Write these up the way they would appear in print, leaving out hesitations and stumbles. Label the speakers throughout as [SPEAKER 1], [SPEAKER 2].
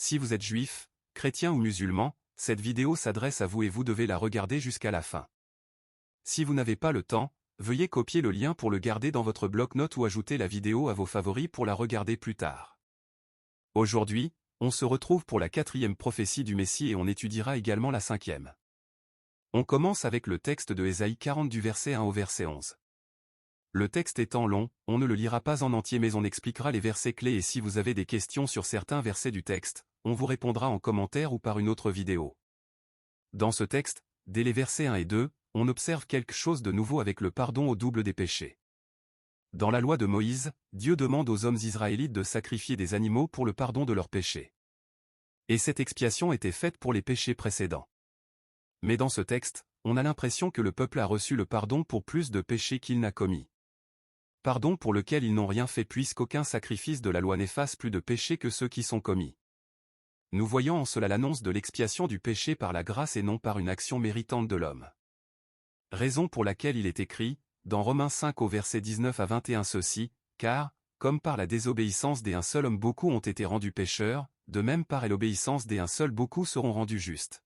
[SPEAKER 1] Si vous êtes juif, chrétien ou musulman, cette vidéo s'adresse à vous et vous devez la regarder jusqu'à la fin. Si vous n'avez pas le temps, veuillez copier le lien pour le garder dans votre bloc-notes ou ajouter la vidéo à vos favoris pour la regarder plus tard. Aujourd'hui, on se retrouve pour la 4e prophétie du Messie et on étudiera également la 5e. On commence avec le texte de Ésaïe 40 du verset 1 au verset 11. Le texte étant long, on ne le lira pas en entier mais on expliquera les versets clés et si vous avez des questions sur certains versets du texte, on vous répondra en commentaire ou par une autre vidéo. Dans ce texte, dès les versets 1 et 2, on observe quelque chose de nouveau avec le pardon au double des péchés. Dans la loi de Moïse, Dieu demande aux hommes israélites de sacrifier des animaux pour le pardon de leurs péchés. Et cette expiation était faite pour les péchés précédents. Mais dans ce texte, on a l'impression que le peuple a reçu le pardon pour plus de péchés qu'il n'a commis. Pardon pour lequel ils n'ont rien fait puisqu'aucun sacrifice de la loi n'efface plus de péchés que ceux qui sont commis. Nous voyons en cela l'annonce de l'expiation du péché par la grâce et non par une action méritante de l'homme. Raison pour laquelle il est écrit, dans Romains 5 au verset 19 à 21 ceci, car, comme par la désobéissance d'un seul homme beaucoup ont été rendus pécheurs, de même par l'obéissance d'un seul beaucoup seront rendus justes.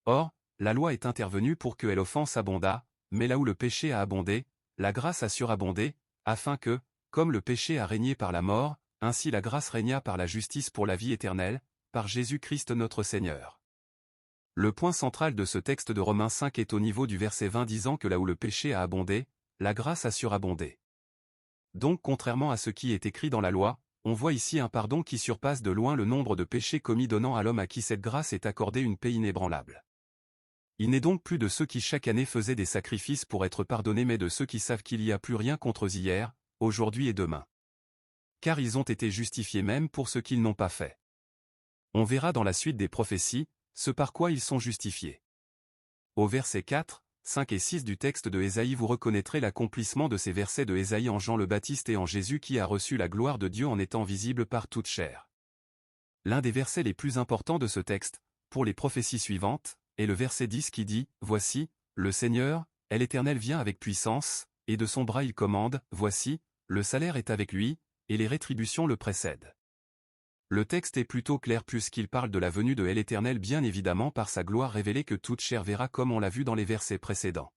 [SPEAKER 1] Or, la loi est intervenue pour que l'offense abondât, mais là où le péché a abondé, la grâce a surabondé, afin que, comme le péché a régné par la mort, ainsi la grâce régna par la justice pour la vie éternelle, par Jésus-Christ notre Seigneur. Le point central de ce texte de Romains 5 est au niveau du verset 20 disant que là où le péché a abondé, la grâce a surabondé. Donc contrairement à ce qui est écrit dans la loi, on voit ici un pardon qui surpasse de loin le nombre de péchés commis donnant à l'homme à qui cette grâce est accordée une paix inébranlable. Il n'est donc plus de ceux qui chaque année faisaient des sacrifices pour être pardonnés mais de ceux qui savent qu'il n'y a plus rien contre eux hier, aujourd'hui et demain. Car ils ont été justifiés même pour ce qu'ils n'ont pas fait. On verra dans la suite des prophéties, ce par quoi ils sont justifiés. Au verset 4, 5 et 6 du texte de Ésaïe vous reconnaîtrez l'accomplissement de ces versets de Ésaïe en Jean le Baptiste et en Jésus qui a reçu la gloire de Dieu en étant visible par toute chair. L'un des versets les plus importants de ce texte, pour les prophéties suivantes, est le verset 10 qui dit « Voici, le Seigneur, l'Éternel vient avec puissance, et de son bras il commande, voici, le salaire est avec lui, et les rétributions le précèdent. » Le texte est plutôt clair puisqu'il parle de la venue de l'Éternel bien évidemment par sa gloire révélée que toute chair verra comme on l'a vu dans les versets précédents.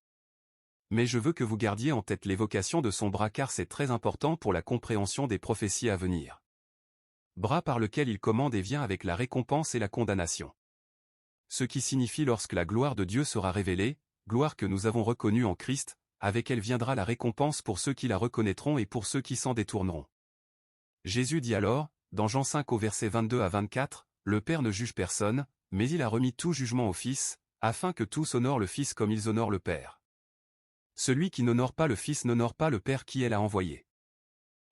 [SPEAKER 1] Mais je veux que vous gardiez en tête l'évocation de son bras car c'est très important pour la compréhension des prophéties à venir. Bras par lequel il commande et vient avec la récompense et la condamnation. Ce qui signifie lorsque la gloire de Dieu sera révélée, gloire que nous avons reconnue en Christ, avec elle viendra la récompense pour ceux qui la reconnaîtront et pour ceux qui s'en détourneront. Jésus dit alors, dans Jean 5 au verset 22 à 24, « Le Père ne juge personne, mais il a remis tout jugement au Fils, afin que tous honorent le Fils comme ils honorent le Père. Celui qui n'honore pas le Fils n'honore pas le Père qui l'a envoyé.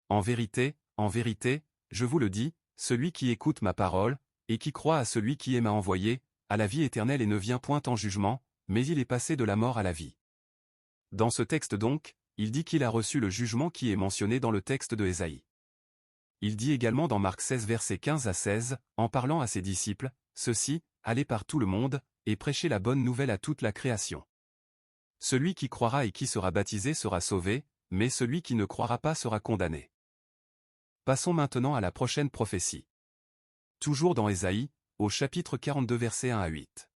[SPEAKER 1] En vérité, je vous le dis, celui qui écoute ma parole, et qui croit à celui qui m'a envoyé, a la vie éternelle et ne vient point en jugement, mais il est passé de la mort à la vie. » Dans ce texte donc, il dit qu'il a reçu le jugement qui est mentionné dans le texte de Ésaïe. Il dit également dans Marc 16 versets 15 à 16, en parlant à ses disciples, « Ceci, allez par tout le monde, et prêchez la bonne nouvelle à toute la création. Celui qui croira et qui sera baptisé sera sauvé, mais celui qui ne croira pas sera condamné. » Passons maintenant à la prochaine prophétie. Toujours dans Ésaïe, au chapitre 42 versets 1 à 8.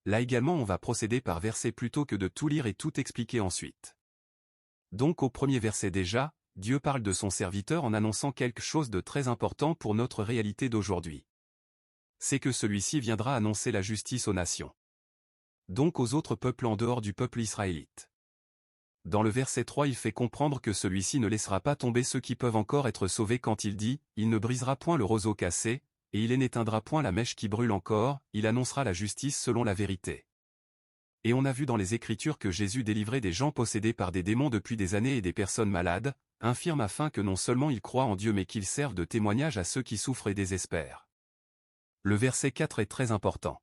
[SPEAKER 1] Là également on va procéder par versets plutôt que de tout lire et tout expliquer ensuite. Donc au premier verset déjà, Dieu parle de son serviteur en annonçant quelque chose de très important pour notre réalité d'aujourd'hui. C'est que celui-ci viendra annoncer la justice aux nations. Donc aux autres peuples en dehors du peuple israélite. Dans le verset 3 il fait comprendre que celui-ci ne laissera pas tomber ceux qui peuvent encore être sauvés quand il dit « Il ne brisera point le roseau cassé, et il n'éteindra point la mèche qui brûle encore, il annoncera la justice selon la vérité. » Et on a vu dans les Écritures que Jésus délivrait des gens possédés par des démons depuis des années et des personnes malades, infirmes afin que non seulement ils croient en Dieu mais qu'ils servent de témoignage à ceux qui souffrent et désespèrent. Le verset 4 est très important.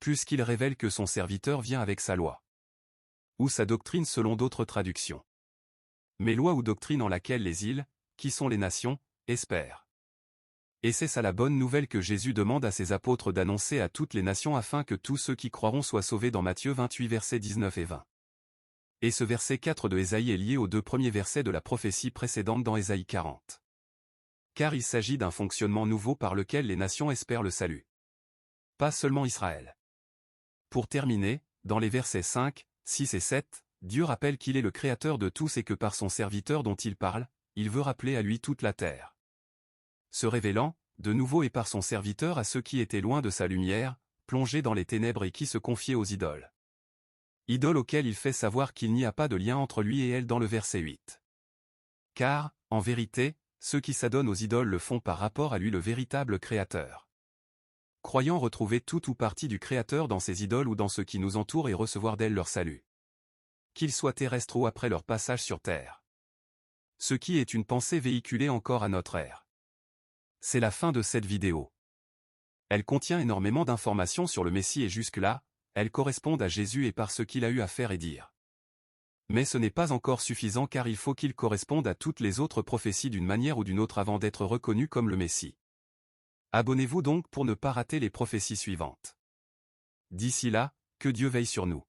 [SPEAKER 1] Puisqu'il révèle que son serviteur vient avec sa loi. Ou sa doctrine selon d'autres traductions. Mais loi ou doctrine en laquelle les îles, qui sont les nations, espèrent. Et c'est ça la bonne nouvelle que Jésus demande à ses apôtres d'annoncer à toutes les nations afin que tous ceux qui croiront soient sauvés dans Matthieu 28 versets 19 et 20. Et ce verset 4 de Ésaïe est lié aux deux premiers versets de la prophétie précédente dans Ésaïe 40. car il s'agit d'un fonctionnement nouveau par lequel les nations espèrent le salut. Pas seulement Israël. Pour terminer, dans les versets 5, 6 et 7, Dieu rappelle qu'il est le créateur de tous et que par son serviteur dont il parle, il veut rappeler à lui toute la terre. Se révélant, de nouveau et par son serviteur à ceux qui étaient loin de sa lumière, plongés dans les ténèbres et qui se confiaient aux idoles. Idoles auxquelles il fait savoir qu'il n'y a pas de lien entre lui et elle dans le verset 8. Car, en vérité, ceux qui s'adonnent aux idoles le font par rapport à lui le véritable Créateur. Croyant retrouver tout ou partie du Créateur dans ces idoles ou dans ce qui nous entoure et recevoir d'elles leur salut. Qu'ils soient terrestres ou après leur passage sur terre. Ce qui est une pensée véhiculée encore à notre ère. C'est la fin de cette vidéo. Elle contient énormément d'informations sur le Messie et jusque-là, elles correspondent à Jésus et par ce qu'il a eu à faire et dire. Mais ce n'est pas encore suffisant car il faut qu'il corresponde à toutes les autres prophéties d'une manière ou d'une autre avant d'être reconnu comme le Messie. Abonnez-vous donc pour ne pas rater les prophéties suivantes. D'ici là, que Dieu veille sur nous.